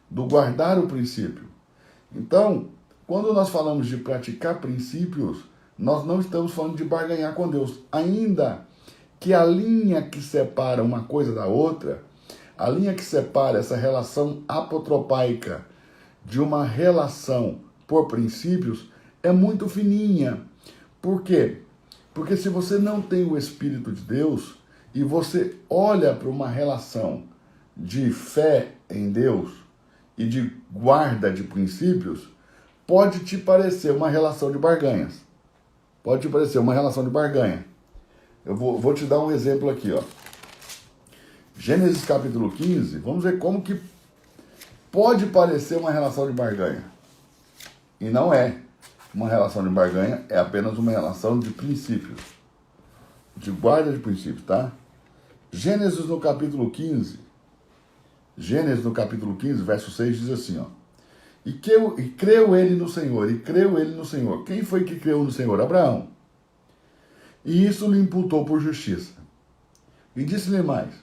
do guardar o princípio. Então, quando nós falamos de praticar princípios, nós não estamos falando de barganhar com Deus. Ainda que a linha que separa uma coisa da outra, a linha que separa essa relação apotropaica de uma relação por princípios é muito fininha. Por quê? Porque se você não tem o Espírito de Deus e você olha para uma relação de fé em Deus e de guarda de princípios, pode te parecer uma relação de barganhas. Pode te parecer uma relação de barganha. Eu vou te dar um exemplo aqui, ó. Gênesis capítulo 15, vamos ver como que pode parecer uma relação de barganha. E não é uma relação de barganha, é apenas uma relação de princípios. De guarda de princípios, tá? Gênesis no capítulo 15, verso 6, diz assim, ó. E creu ele no Senhor, e creu ele no Senhor. Quem foi que creu no Senhor? Abraão. E isso lhe imputou por justiça. E disse-lhe mais,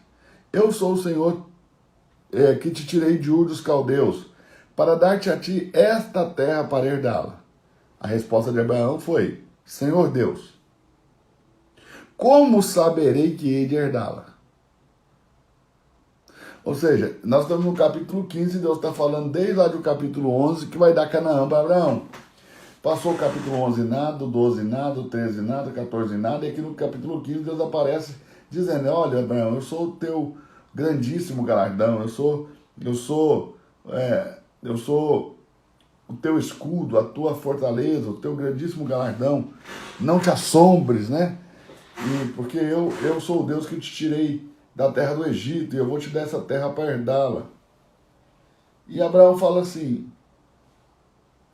eu sou o Senhor que te tirei de Ur dos Caldeus, para dar-te a ti esta terra para herdá-la. A resposta de Abraão foi, Senhor Deus, como saberei que hei de herdá-la? Ou seja, nós estamos no capítulo 15, Deus está falando desde lá do capítulo 11 que vai dar Canaã para Abraão. Passou o capítulo 11 nada, o 12 nada, o 13 nada, o 14 nada, e aqui no capítulo 15 Deus aparece dizendo, olha Abraão, eu sou o teu grandíssimo galardão, eu sou o teu escudo, a tua fortaleza, o teu grandíssimo galardão, não te assombres, né? Porque eu sou o Deus que te tirei da terra do Egito, e eu vou te dar essa terra para herdá-la. E Abraão fala assim,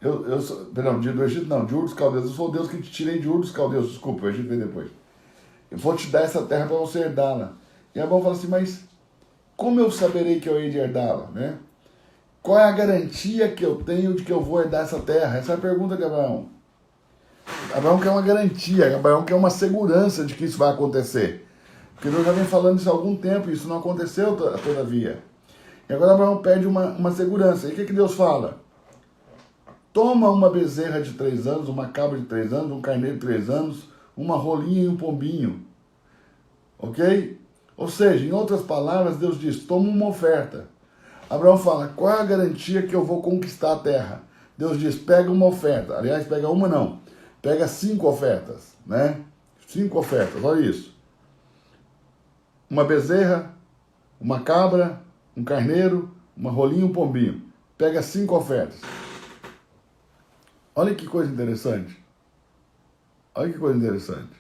do Egito não, de Ur dos Caldeus, eu sou o Deus que te tirei de Ur dos Caldeus, desculpa, o Egito vem depois. Eu vou te dar essa terra para você herdá-la. E Abraão fala assim, mas como eu saberei que eu hei de herdá-la, né? Qual é a garantia que eu tenho de que eu vou herdar essa terra? Essa é a pergunta de Abraão. Abraão quer uma garantia, Abraão quer uma segurança de que isso vai acontecer. Porque Deus já vem falando isso há algum tempo, e isso não aconteceu todavia. E agora Abraão pede uma segurança. E o que Deus fala? Toma uma bezerra de 3 anos, uma cabra de 3 anos, um carneiro de 3 anos, uma rolinha e um pombinho. Ok? Ou seja, em outras palavras, Deus diz, toma uma oferta. Abraão fala, qual é a garantia que eu vou conquistar a terra? Deus diz, pega uma oferta. Aliás, pega uma não. Pega 5 ofertas, né? 5 ofertas, olha isso. Uma bezerra, uma cabra, um carneiro, uma rolinha e um pombinho. Pega 5 ofertas. Olha que coisa interessante. Olha que coisa interessante.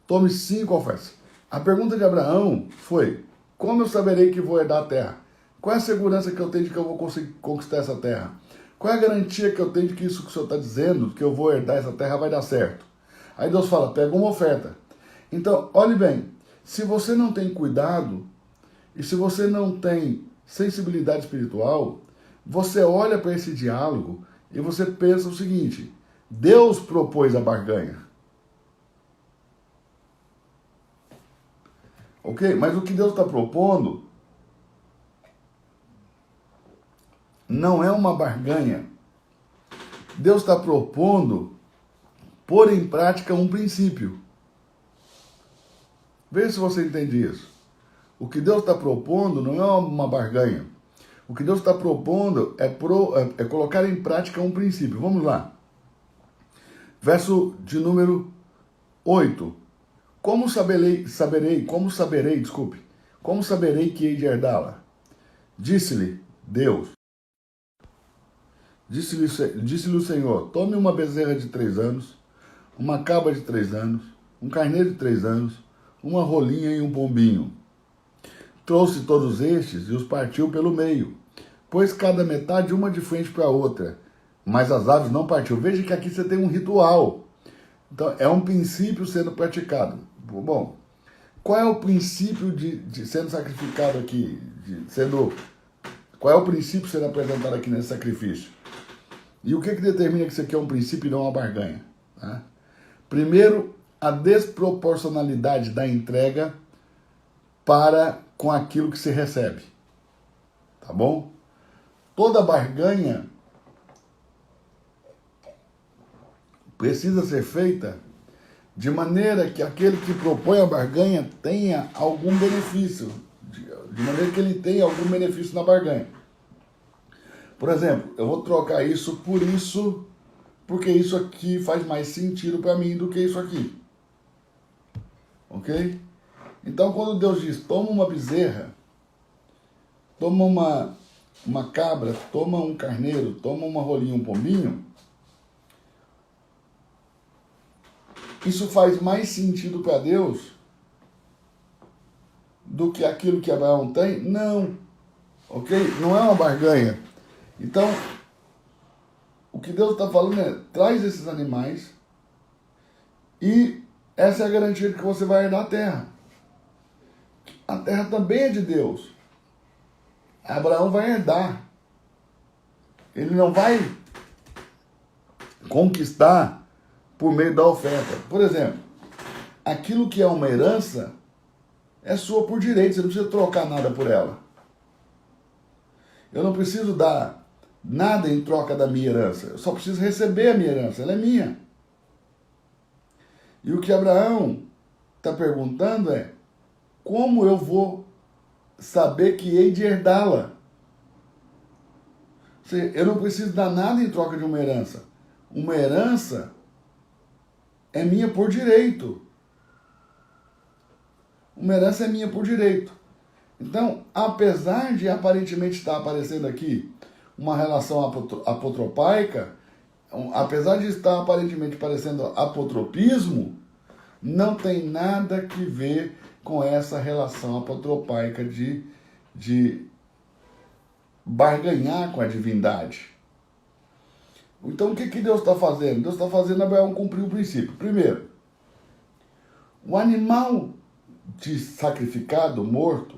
Tome 5 ofertas. A pergunta de Abraão foi, como eu saberei que vou herdar a terra? Qual é a segurança que eu tenho de que eu vou conseguir conquistar essa terra? Qual é a garantia que eu tenho de que isso que o Senhor está dizendo, que eu vou herdar essa terra, vai dar certo? Aí Deus fala, pega uma oferta. Então, olhe bem, se você não tem cuidado, e se você não tem sensibilidade espiritual, você olha para esse diálogo e você pensa o seguinte, Deus propôs a barganha. Ok? Mas o que Deus está propondo não é uma barganha. Deus está propondo pôr em prática um princípio. Veja se você entende isso. O que Deus está propondo não é uma barganha. O que Deus está propondo é colocar em prática um princípio. Vamos lá. Verso de número 8. Como saberei que hei de herdá-la? Disse-lhe Deus. Disse-lhe o Senhor, tome uma bezerra de 3 anos, uma cabra de 3 anos, um carneiro de 3 anos, uma rolinha e um pombinho. Trouxe todos estes e os partiu pelo meio, pôs cada metade uma de frente para a outra, mas as aves não partiu. Veja que aqui você tem um ritual. Então, é um princípio sendo praticado. Bom, qual é o princípio de sendo sacrificado aqui? Qual é o princípio sendo apresentado aqui nesse sacrifício? E o que determina que isso aqui é um princípio e não uma barganha? Tá? Primeiro, a desproporcionalidade da entrega para com aquilo que se recebe. Tá bom? toda barganha precisa ser feita de maneira que aquele que propõe a barganha tenha algum benefício, de maneira que ele tenha algum benefício na barganha. Por exemplo, eu vou trocar isso por isso, porque isso aqui faz mais sentido para mim do que isso aqui. Ok? Então, quando Deus diz, toma uma bezerra, toma uma cabra, toma um carneiro, toma uma rolinha, um pombinho, isso faz mais sentido para Deus do que aquilo que Abraão tem? Não. Ok? Não é uma barganha. Então, o que Deus está falando é, traz esses animais e essa é a garantia de que você vai herdar a terra. A terra também é de Deus. Abraão vai herdar. Ele não vai conquistar por meio da oferta. Por exemplo, aquilo que é uma herança é sua por direito, você não precisa trocar nada por ela. Eu não preciso dar nada em troca da minha herança, eu só preciso receber a minha herança, ela é minha. E o que Abraão está perguntando é, como eu vou saber que hei de herdá-la? Eu não preciso dar nada em troca de uma herança. Uma herança é minha por direito. Uma herança é minha por direito. Então, apesar de aparentemente estar aparecendo aqui uma relação apotropaica, apesar de estar aparentemente parecendo apotropismo, não tem nada que ver com essa relação apotropaica de barganhar com a divindade. Então, o que Deus está fazendo? Deus está fazendo Abraão cumprir o princípio. Primeiro, o animal de sacrificado, morto,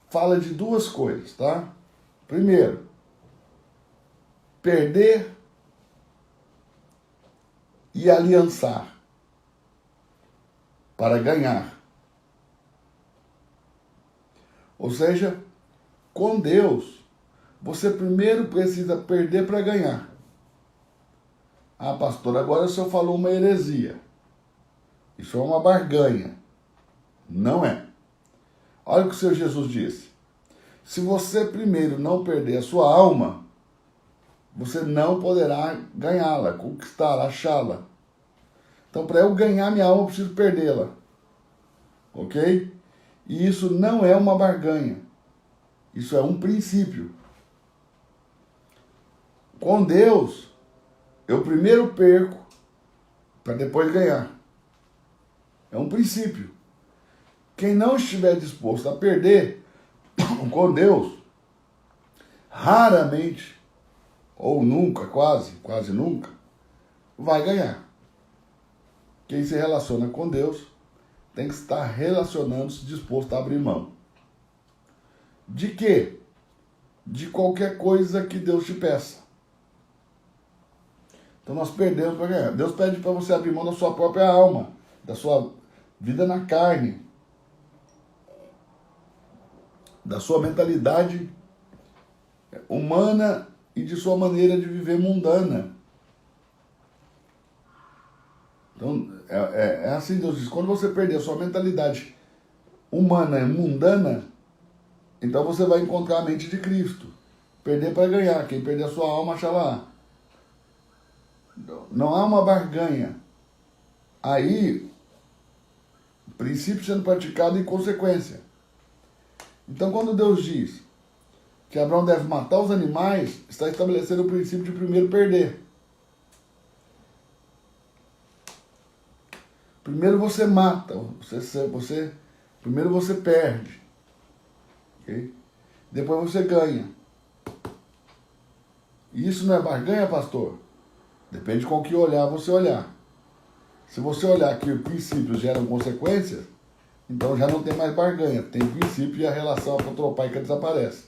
fala de duas coisas, tá? Primeiro, perder e aliançar para ganhar. Ou seja, com Deus, você primeiro precisa perder para ganhar. Ah, pastor, agora o senhor falou uma heresia. Isso é uma barganha. Não é. Olha o que o Senhor Jesus disse. Se você primeiro não perder a sua alma, você não poderá ganhá-la, conquistá-la, achá-la. Então, para eu ganhar minha alma, eu preciso perdê-la. Ok? E isso não é uma barganha. Isso é um princípio. Com Deus, eu primeiro perco para depois ganhar. É um princípio. Quem não estiver disposto a perder com Deus, raramente, ou nunca, quase nunca, vai ganhar. Quem se relaciona com Deus tem que estar relacionando-se disposto a abrir mão. De quê? De qualquer coisa que Deus te peça. Então nós perdemos para ganhar. Deus pede para você abrir mão da sua própria alma, da sua vida na carne, da sua mentalidade humana e de sua maneira de viver mundana. Então, é assim Deus diz, quando você perder a sua mentalidade humana e mundana, então você vai encontrar a mente de Cristo. Perder para ganhar, quem perder a sua alma, acha lá. Não há uma barganha. Aí, princípio sendo praticado em consequência. Então, quando Deus diz que Abraão deve matar os animais, está estabelecendo o princípio de primeiro perder. Primeiro você mata, primeiro você perde. Okay? Depois você ganha. E isso não é barganha, pastor? Depende com que olhar você olhar. Se você olhar que princípios geram consequências, então já não tem mais barganha, tem princípio e a relação apotropaica desaparece.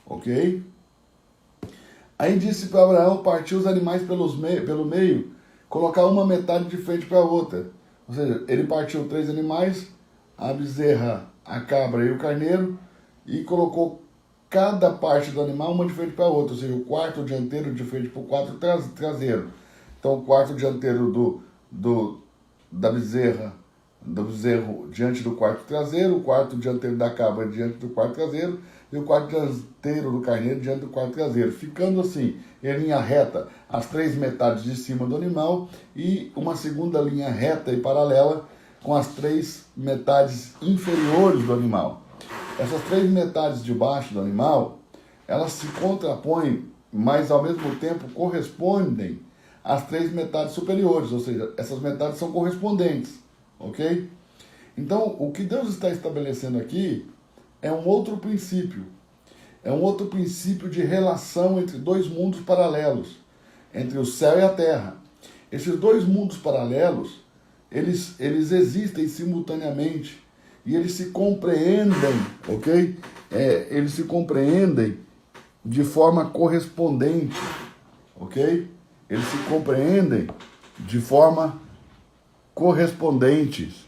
Ok? Aí disse para Abraão partir os animais pelo meio, colocar uma metade de frente para a outra. Ou seja, ele partiu 3 animais, a bezerra, a cabra e o carneiro, e colocou cada parte do animal uma de frente para a outra, ou seja, o quarto dianteiro de frente para o quarto traseiro. Então o quarto dianteiro da bezerra, do bezerro diante do quarto traseiro, o quarto dianteiro da cabra diante do quarto traseiro e o quarto dianteiro do carneiro diante do quarto traseiro, ficando assim, em linha reta, as 3 metades de cima do animal e uma segunda linha reta e paralela com as 3 metades inferiores do animal. Essas 3 metades de baixo do animal, elas se contrapõem, mas ao mesmo tempo correspondem às 3 metades superiores, ou seja, essas metades são correspondentes, ok? Então, o que Deus está estabelecendo aqui é um outro princípio. É um outro princípio de relação entre 2 mundos paralelos, entre o céu e a terra. Esses 2 mundos paralelos, eles existem simultaneamente e eles se compreendem, ok? Eles se compreendem de forma correspondente, ok? Eles se compreendem de forma correspondentes.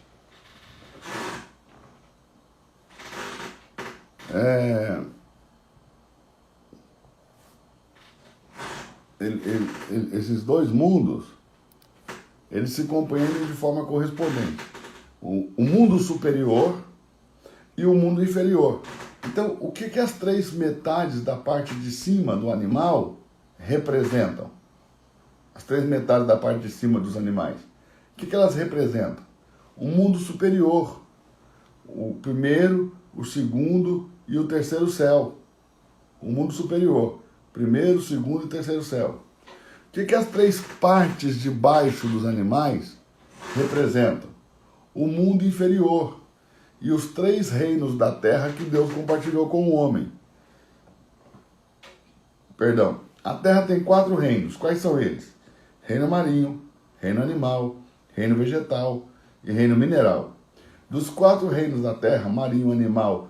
Esses 2 mundos, eles se compreendem de forma correspondente. O mundo superior e o mundo inferior. Então, o que as 3 metades da parte de cima do animal representam? As 3 metades da parte de cima dos animais. O que elas representam? O mundo superior. O primeiro, o segundo e o terceiro céu. O mundo superior. Primeiro, segundo e terceiro céu. O que as 3 partes de baixo dos animais representam? O mundo inferior e os 3 reinos da terra que Deus compartilhou com o homem. Perdão, a terra tem 4 reinos. Quais são eles? Reino marinho, reino animal, reino vegetal e reino mineral. Dos 4 reinos da terra, marinho, animal,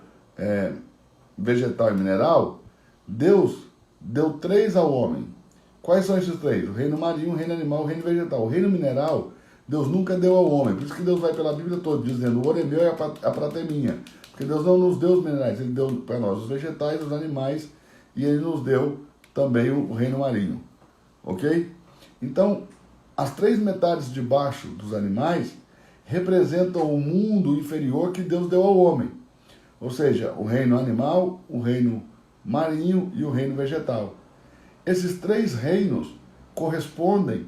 vegetal e mineral, Deus deu 3 ao homem. Quais são esses 3? O reino marinho, o reino animal, o reino vegetal. O reino mineral, Deus nunca deu ao homem. Por isso que Deus vai pela Bíblia toda dizendo: o ouro é meu e a prata é minha. Porque Deus não nos deu os minerais, Ele deu para nós os vegetais, os animais, e Ele nos deu também o reino marinho. Ok? Então, as 3 metades de baixo dos animais representam o mundo inferior que Deus deu ao homem. Ou seja, o reino animal, o reino marinho e o reino vegetal. Esses 3 reinos correspondem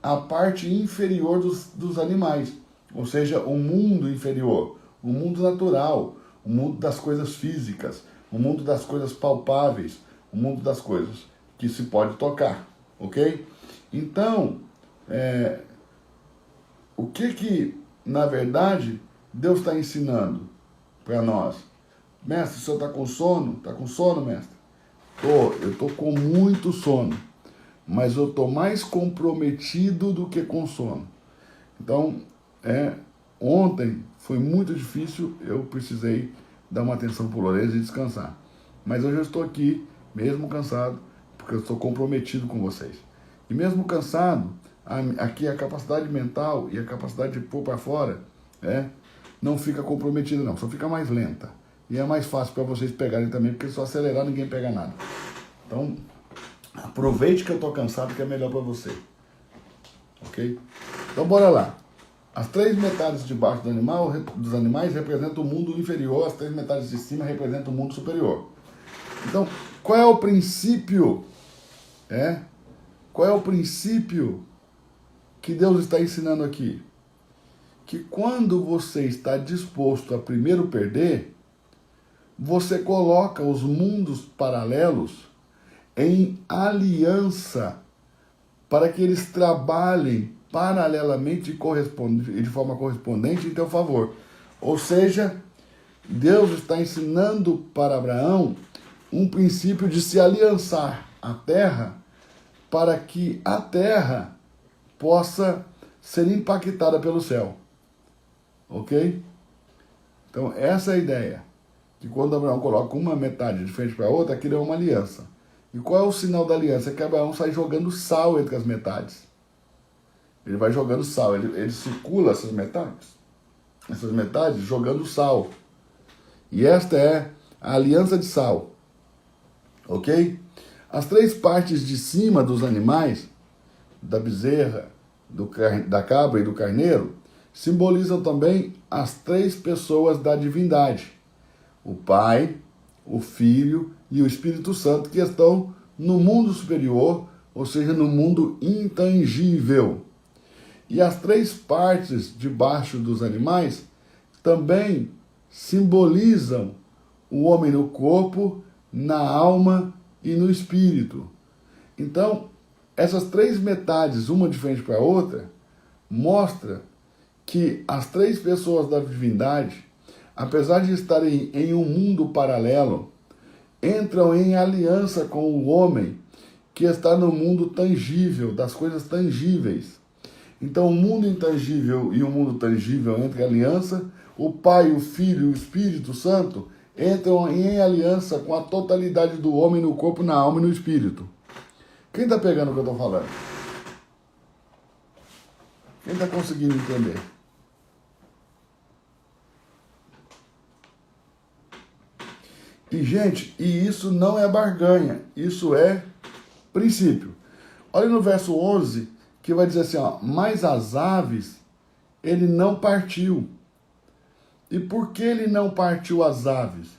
à parte inferior dos animais, ou seja, o mundo inferior, o mundo natural, o mundo das coisas físicas, o mundo das coisas palpáveis, o mundo das coisas que se pode tocar, ok? Então, o que na verdade, Deus está ensinando para nós? Mestre, o senhor está com sono? Está com sono, mestre? Eu estou com muito sono, mas eu estou mais comprometido do que com sono. Então, ontem foi muito difícil, eu precisei dar uma atenção por orelhas e descansar. Mas hoje eu estou aqui, mesmo cansado, porque eu estou comprometido com vocês. E mesmo cansado, aqui a capacidade mental e a capacidade de pôr para fora, não fica comprometida não, só fica mais lenta. E é mais fácil para vocês pegarem também, porque se eu acelerar ninguém pega nada. Então, aproveite que eu estou cansado, que é melhor para você. Ok? Então, bora lá. As 3 metades de baixo dos animais representam o mundo inferior, as 3 metades de cima representam o mundo superior. Então, qual é o princípio? Qual é o princípio que Deus está ensinando aqui? Que quando você está disposto a primeiro perder, você coloca os mundos paralelos em aliança para que eles trabalhem paralelamente e de forma correspondente em teu favor. Ou seja, Deus está ensinando para Abraão um princípio de se aliançar à terra para que a terra possa ser impactada pelo céu. Ok? Então, essa é a ideia. Que quando Abraão coloca uma metade de frente para a outra, aquilo é uma aliança. E qual é o sinal da aliança? É que Abraão sai jogando sal entre as metades. Ele vai jogando sal, ele circula essas metades jogando sal. E esta é a aliança de sal, ok? As três partes de cima dos animais, da bezerra, da cabra e do carneiro, simbolizam também as três pessoas da divindade: o Pai, o Filho e o Espírito Santo, que estão no mundo superior, ou seja, no mundo intangível. E as três partes debaixo dos animais também simbolizam o homem no corpo, na alma e no espírito. Então, essas três metades, uma de frente para a outra, mostra que as três pessoas da divindade, apesar de estarem em um mundo paralelo, entram em aliança com o homem que está no mundo tangível, das coisas tangíveis. Então, o mundo intangível e o mundo tangível entram em aliança, o Pai, o Filho e o Espírito Santo entram em aliança com a totalidade do homem no corpo, na alma e no espírito. Quem está pegando o que eu estou falando? Quem está conseguindo entender? E, gente, isso não é barganha, isso é princípio. Olha no verso 11, que vai dizer assim, ó, mas as aves, ele não partiu. E por que ele não partiu as aves?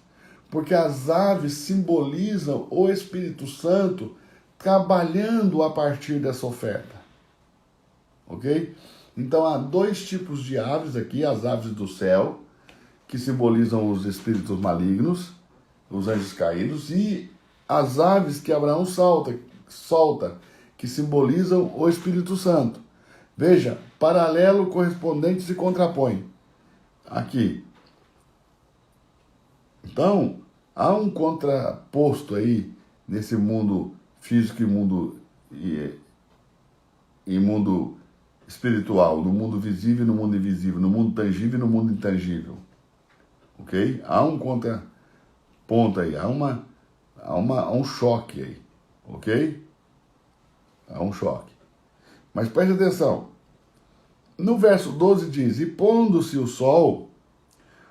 Porque as aves simbolizam o Espírito Santo trabalhando a partir dessa oferta. Ok? Então há dois tipos de aves aqui, as aves do céu, que simbolizam os espíritos malignos, os anjos caídos, e as aves que Abraão solta, que simbolizam o Espírito Santo. Veja, paralelo, correspondente se contrapõe. Aqui. Então, há um contraposto aí nesse mundo físico e mundo espiritual, no mundo visível e no mundo invisível, no mundo tangível e no mundo intangível. Ok? Há um contraponto aí, há um choque aí. Ok? Há um choque. Mas preste atenção. No verso 12 diz, e pondo-se o sol,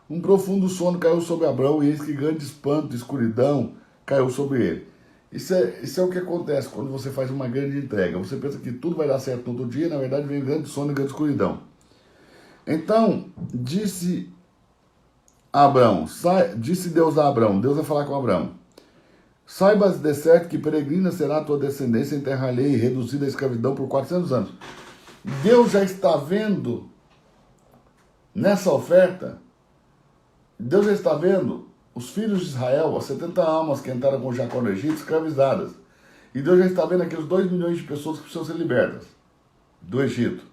um profundo sono caiu sobre Abraão, e eis que grande espanto, escuridão caiu sobre ele. Isso é o que acontece quando você faz uma grande entrega. Você pensa que tudo vai dar certo no outro dia, na verdade vem grande sono e grande escuridão. Então, disse Deus a Abraão, Deus vai falar com Abraão, saibas de certo que peregrina será a tua descendência em terra alheia e reduzida à escravidão por 400 anos. Deus já está vendo nessa oferta, Deus já está vendo os filhos de Israel, as 70 almas que entraram com Jacó no Egito, escravizadas. E Deus já está vendo aqueles 2 milhões de pessoas que precisam ser libertas do Egito.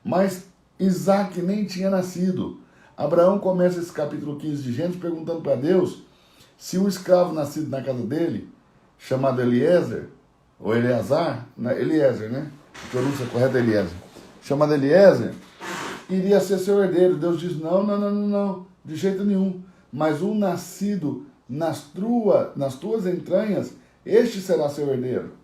Mas Isaac nem tinha nascido. Abraão começa esse capítulo 15 de Gênesis perguntando para Deus se um escravo nascido na casa dele, chamado Eliezer, ou Eleazar, Eliezer, né? A pronúncia correta é Eliezer. Chamado Eliezer, iria ser seu herdeiro. Deus diz, não, de jeito nenhum. Mas um nascido nas tuas entranhas, este será seu herdeiro.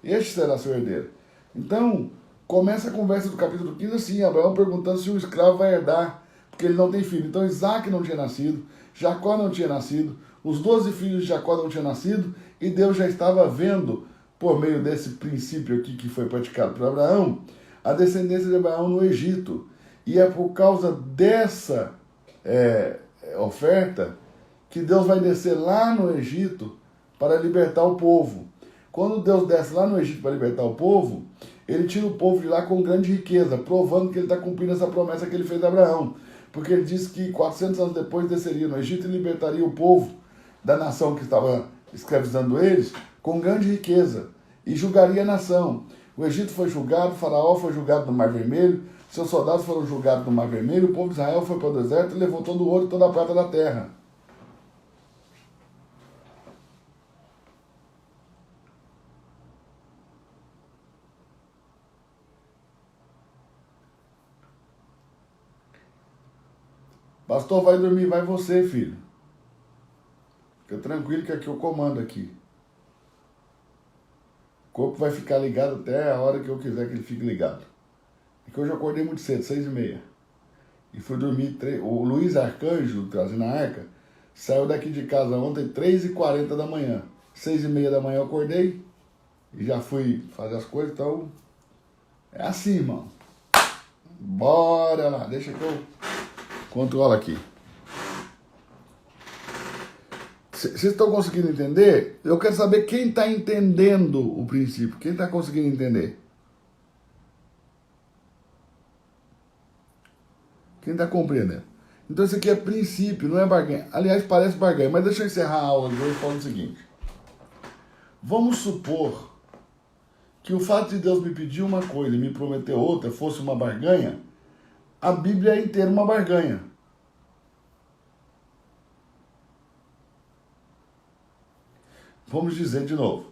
Este será seu herdeiro. Então, começa a conversa do capítulo 15 assim, Abraão perguntando se o escravo vai herdar, porque ele não tem filho. Então Isaac não tinha nascido, Jacó não tinha nascido, os 12 filhos de Jacó não tinham nascido, e Deus já estava vendo, por meio desse princípio aqui que foi praticado por Abraão, a descendência de Abraão no Egito. E é por causa dessa oferta que Deus vai descer lá no Egito para libertar o povo. Quando Deus desce lá no Egito para libertar o povo, ele tira o povo de lá com grande riqueza, provando que ele está cumprindo essa promessa que ele fez a Abraão. Porque ele disse que 400 anos depois desceria no Egito e libertaria o povo da nação que estava escravizando eles com grande riqueza e julgaria a nação. O Egito foi julgado, Faraó foi julgado no Mar Vermelho, seus soldados foram julgados no Mar Vermelho, o povo de Israel foi para o deserto e levou todo o ouro e toda a prata da terra. Pastor, vai dormir, vai você, filho. Fica tranquilo que aqui eu comando aqui. O corpo vai ficar ligado até a hora que eu quiser que ele fique ligado. É que hoje eu acordei muito cedo, 6h30. E fui dormir, o Luiz Arcanjo, trazendo a arca, saiu daqui de casa ontem 3h40 da manhã. 6h30 da manhã eu acordei e já fui fazer as coisas, então é assim, irmão. Bora lá, deixa que eu controlo aqui. Vocês estão conseguindo entender? Eu quero saber quem está entendendo o princípio. Quem está conseguindo entender? Quem está compreendendo? Então isso aqui é princípio, não é barganha. Aliás, parece barganha, mas deixa eu encerrar a aula de hoje falando o seguinte. Vamos supor que o fato de Deus me pedir uma coisa e me prometer outra fosse uma barganha. A Bíblia é inteira uma barganha. Vamos dizer de novo.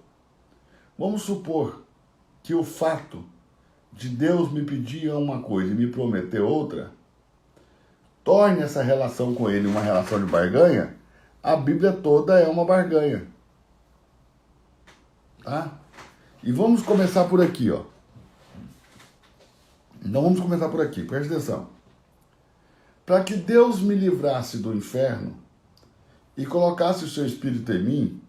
Vamos supor que o fato de Deus me pedir uma coisa e me prometer outra torne essa relação com ele uma relação de barganha. A Bíblia toda é uma barganha. Tá? E vamos começar por aqui, ó. Então vamos começar por aqui, preste atenção. Para que Deus me livrasse do inferno e colocasse o seu Espírito em mim,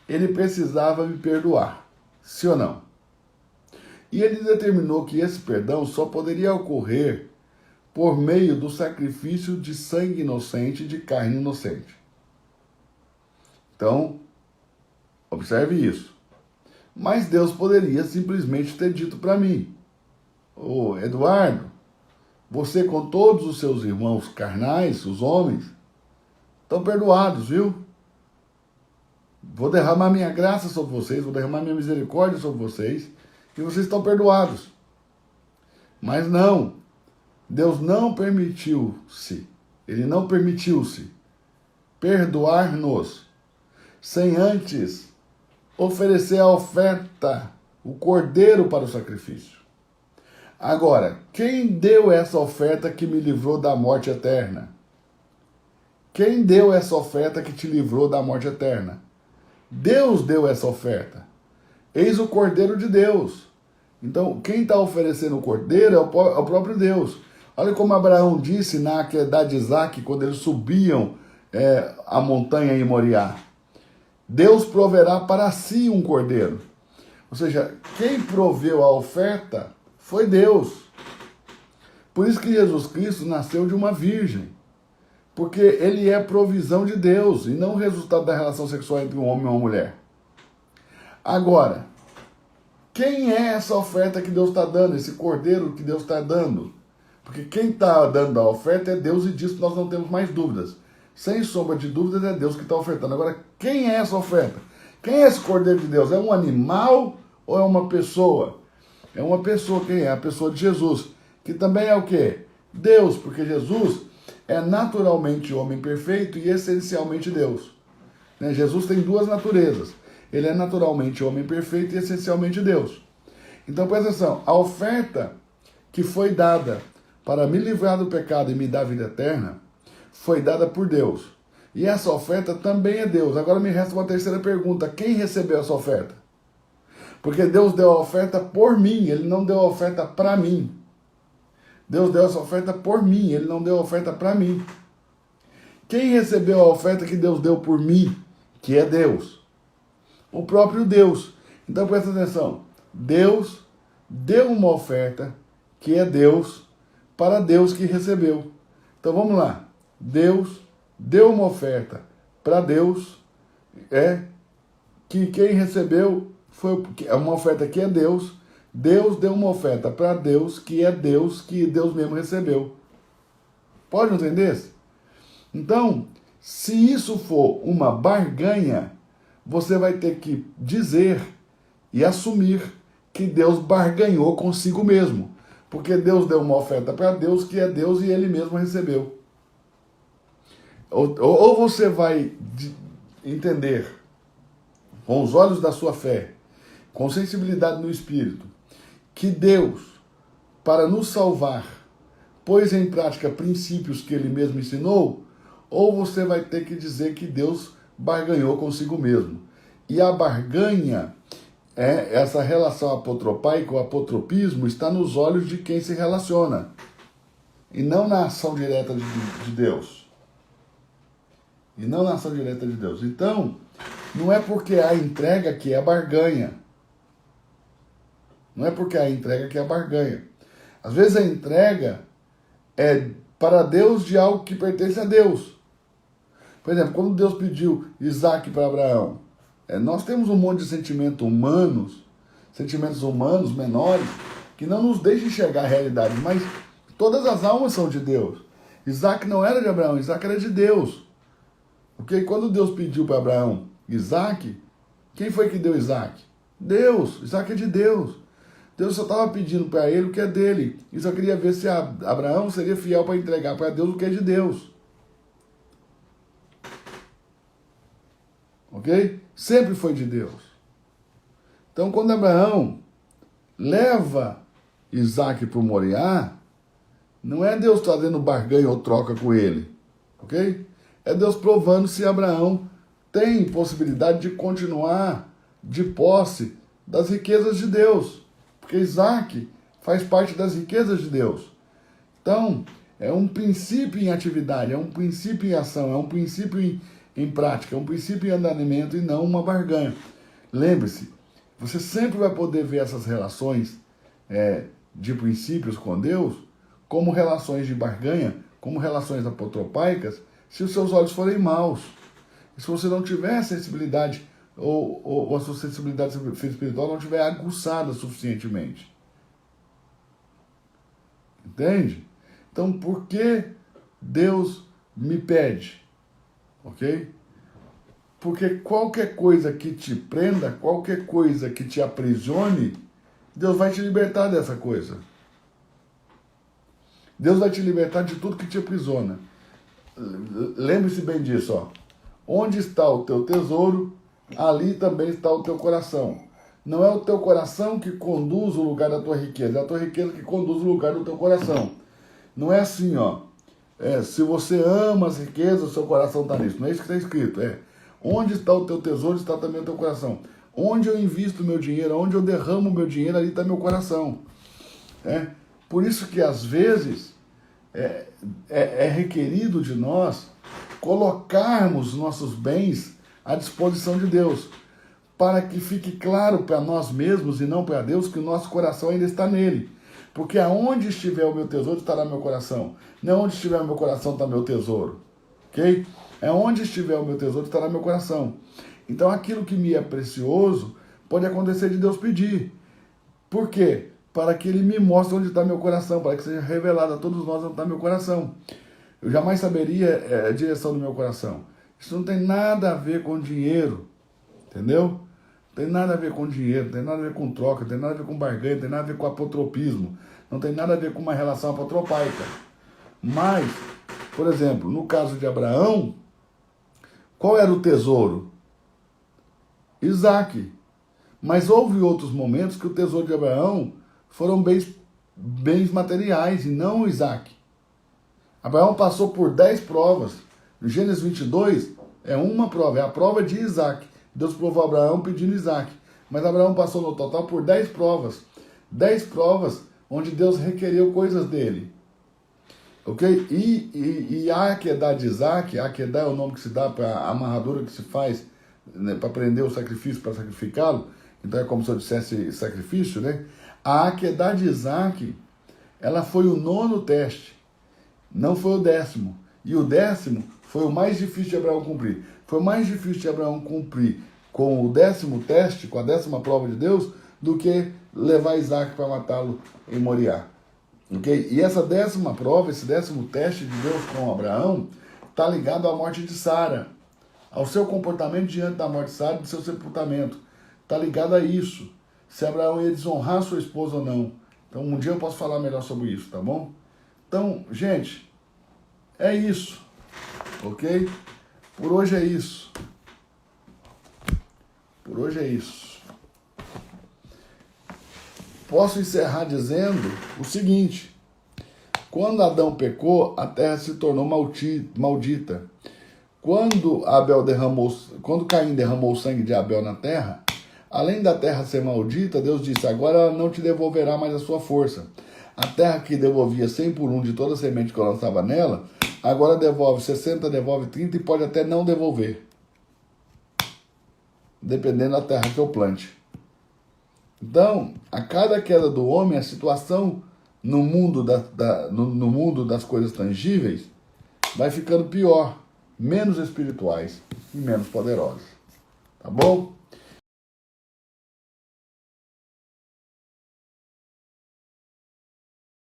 ele precisava me perdoar, sim ou não? E ele determinou que esse perdão só poderia ocorrer por meio do sacrifício de sangue inocente, de carne inocente. Então, observe isso. Mas Deus poderia simplesmente ter dito para mim: ô Eduardo, você com todos os seus irmãos carnais, os homens, estão perdoados, viu? Vou derramar minha graça sobre vocês, vou derramar minha misericórdia sobre vocês, e vocês estão perdoados. Mas não, Deus não permitiu-se, ele não permitiu-se perdoar-nos sem antes oferecer a oferta, o cordeiro para o sacrifício. Agora, quem deu essa oferta que me livrou da morte eterna? Quem deu essa oferta que te livrou da morte eterna? Deus deu essa oferta. Eis o Cordeiro de Deus. Então, quem está oferecendo o Cordeiro é o próprio Deus. Olha como Abraão disse na Aquedah de Isaac, quando eles subiam a montanha em Moriá. Deus proverá para si um Cordeiro. Ou seja, quem proveu a oferta foi Deus. Por isso que Jesus Cristo nasceu de uma virgem. Porque ele é provisão de Deus e não resultado da relação sexual entre um homem e uma mulher. Agora, quem é essa oferta que Deus está dando, esse cordeiro que Deus está dando? Porque quem está dando a oferta é Deus e disso nós não temos mais dúvidas. Sem sombra de dúvidas é Deus que está ofertando. Agora, quem é essa oferta? Quem é esse cordeiro de Deus? É um animal ou é uma pessoa? É uma pessoa. Quem é? A pessoa de Jesus. Que também é o quê? Deus, porque Jesus é naturalmente homem perfeito e essencialmente Deus. Jesus tem duas naturezas. Ele é naturalmente homem perfeito e essencialmente Deus. Então, presta atenção. A oferta que foi dada para me livrar do pecado e me dar a vida eterna foi dada por Deus. E essa oferta também é Deus. Agora me resta uma terceira pergunta. Quem recebeu essa oferta? Porque Deus deu a oferta por mim. Ele não deu a oferta para mim. Deus deu essa oferta por mim, ele não deu a oferta para mim. Quem recebeu a oferta que Deus deu por mim, que é Deus? O próprio Deus. Então presta atenção, Deus deu uma oferta, que é Deus, para Deus que recebeu. Então vamos lá, Deus deu uma oferta para Deus, que quem recebeu foi uma oferta que é Deus. Deus deu uma oferta para Deus, que é Deus, que Deus mesmo recebeu. Pode entender? Então, se isso for uma barganha, você vai ter que dizer e assumir que Deus barganhou consigo mesmo. Porque Deus deu uma oferta para Deus, que é Deus, e ele mesmo recebeu. Ou você vai entender, com os olhos da sua fé, com sensibilidade no Espírito, que Deus, para nos salvar, pôs em prática princípios que ele mesmo ensinou, ou você vai ter que dizer que Deus barganhou consigo mesmo. E a barganha essa relação apotropaica, o apotropismo, está nos olhos de quem se relaciona, e não na ação direta de Deus. E não na ação direta de Deus. Então, não é porque há entrega que é barganha. Não é porque há entrega que é barganha. Às vezes a entrega é para Deus de algo que pertence a Deus. Por exemplo, quando Deus pediu Isaac para Abraão, nós temos um monte de sentimentos humanos menores, que não nos deixam enxergar a realidade, mas todas as almas são de Deus. Isaac não era de Abraão, Isaac era de Deus. Porque quando Deus pediu para Abraão Isaac, quem foi que deu Isaac? Deus. Isaac é de Deus. Deus só estava pedindo para ele o que é dele. E só queria ver se Abraão seria fiel para entregar para Deus o que é de Deus. Ok? Sempre foi de Deus. Então, quando Abraão leva Isaac para o Moriá, não é Deus trazendo barganha ou troca com ele. Ok? É Deus provando se Abraão tem possibilidade de continuar de posse das riquezas de Deus. Porque Isaac faz parte das riquezas de Deus. Então, é um princípio em atividade, é um princípio em ação, é um princípio em prática, é um princípio em andamento e não uma barganha. Lembre-se, você sempre vai poder ver essas relações de princípios com Deus como relações de barganha, como relações apotropaicas, se os seus olhos forem maus. E se você não tiver sensibilidade, ou a sua sensibilidade espiritual não tiver aguçada suficientemente. Entende? Então, por que Deus me pede? Ok? Porque qualquer coisa que te prenda, qualquer coisa que te aprisione, Deus vai te libertar dessa coisa. Deus vai te libertar de tudo que te aprisiona. Lembre-se bem disso, ó. Onde está o teu tesouro, ali também está o teu coração. Não é o teu coração que conduz o lugar da tua riqueza, é a tua riqueza que conduz o lugar do teu coração. Não é assim, ó. Se você ama as riquezas, o seu coração está nisso. Não é isso que está escrito. Onde está o teu tesouro, está também o teu coração. Onde eu invisto meu dinheiro, onde eu derramo meu dinheiro, ali está meu coração. Por isso que às vezes é requerido de nós colocarmos nossos bens à disposição de Deus, para que fique claro para nós mesmos e não para Deus que o nosso coração ainda está nele. Porque aonde estiver o meu tesouro estará meu coração. Não onde estiver o meu coração está meu tesouro. Ok? Onde estiver o meu tesouro estará meu coração. Então aquilo que me é precioso pode acontecer de Deus pedir. Por quê? Para que Ele me mostre onde está meu coração, para que seja revelado a todos nós onde está meu coração. Eu jamais saberia a direção do meu coração. Isso não tem nada a ver com dinheiro, entendeu? Não tem nada a ver com dinheiro, não tem nada a ver com troca, não tem nada a ver com barganha, não tem nada a ver com apotropismo, não tem nada a ver com uma relação apotropaica. Mas, por exemplo, no caso de Abraão, qual era o tesouro? Isaac. Mas houve outros momentos que o tesouro de Abraão foram bens materiais e não Isaac. Abraão passou por 10 provas. No Gênesis 22 é uma prova, é a prova de Isaac. Deus provou Abraão pedindo Isaac. Mas Abraão passou no total por 10 provas. 10 provas onde Deus requereu coisas dele. Ok? E a Akedah de Isaac, a Akedah é o nome que se dá para a amarradura que se faz, né, para prender o sacrifício, para sacrificá-lo. Então é como se eu dissesse sacrifício, né? A Akedah de Isaac, ela foi o 9º teste. Não foi o 10º. E o 10º foi o mais difícil de Abraão cumprir. Foi mais difícil de Abraão cumprir com o 10º teste, com a 10ª prova de Deus, do que levar Isaac para matá-lo em Moriá. Okay? E essa 10ª prova, esse 10º teste de Deus com Abraão, está ligado à morte de Sara, ao seu comportamento diante da morte de Sara e do seu sepultamento. Está ligado a isso. Se Abraão ia desonrar sua esposa ou não. Então um dia eu posso falar melhor sobre isso, tá bom? Então, gente, é isso, ok? Por hoje é isso. Por hoje é isso. Posso encerrar dizendo o seguinte: quando Adão pecou, a terra se tornou maldita. Quando Caim derramou o sangue de Abel na terra, Além da terra ser maldita, Deus disse, agora ela não te devolverá mais a sua força. A terra que devolvia 100 por 1 de toda a semente que eu lançava nela, agora devolve 60, devolve 30 e pode até não devolver. Dependendo da terra que eu plante. Então, a cada queda do homem, a situação no mundo, no mundo das coisas tangíveis vai ficando pior, menos espirituais e menos poderosas. Tá bom?